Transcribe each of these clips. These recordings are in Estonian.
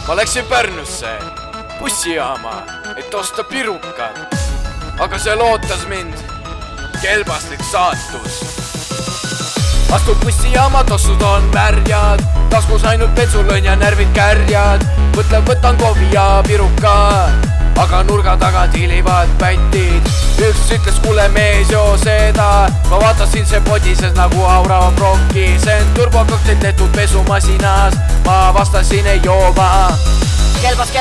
ma läksin Pärnusse bussijaama, et osta pirukat, aga seal ootas mind kelbaslik saatus. Astun bussijaama, tossud on märjad, taskus ainult pensulõnn ja närvid kärjad. Mõtlen, võtan kohvi ja piruka, aga nurga taga tilivad pätid. Üks ütles, kuule mees, joo seda. Ma vaatasin, see podises nagu aura brokki. See on turbokokteil tehtud pesumasinas. Ma vastasin, ei joo ma. Kelbas,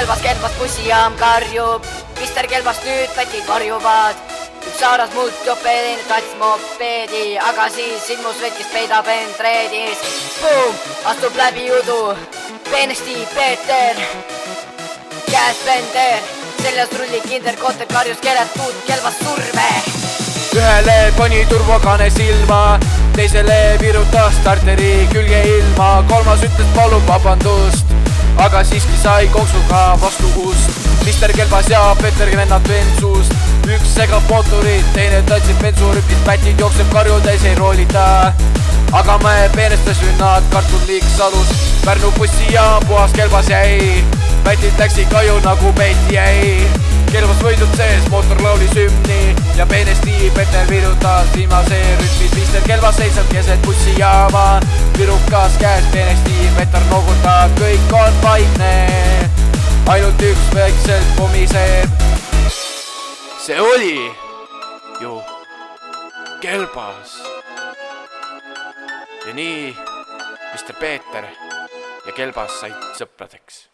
bussijaam karjub. Mister Kelbas, nüüd pätid varjuvad. Üks saaras mult jopeedin, tats mopeedi, aga siis ilmus vetist peidab end reedis. Boom, astub läbi udu, peenesti Peeter, käes blender, seljas rulli kinder, koter karjus keeletud, Kelbas surve. Ühele pani turbokane silma, teisele virutas starteri külge ilma. Kolmas ütles palub vabandust, aga siiski sai konksuga vastu ust. Mister Kelbas ja Peeter vennad bensust. Üks segab mootorit, teine tatsib bensurüpis, pätid jookseb karjudes, ei roolita. Aga me peenestasin nad kartuliks alus. Pärnu bussijaam puhas Kelbas jäi, pätid läksid kaju nagu Peeti jäi. Kelbas võidud sees, mootor laulis hümni ja peenesti Peeter virutas viimase rütmis. Mister Kelbas seisab keset bussijaama, pirukas käes, peenesti Peeter noogutab, kõik on vaikne, ainult üks väikselt pomiseb. See oli ju Kelbas. Ja nii Mr. Peeter ja Kelbas said sõpradeks.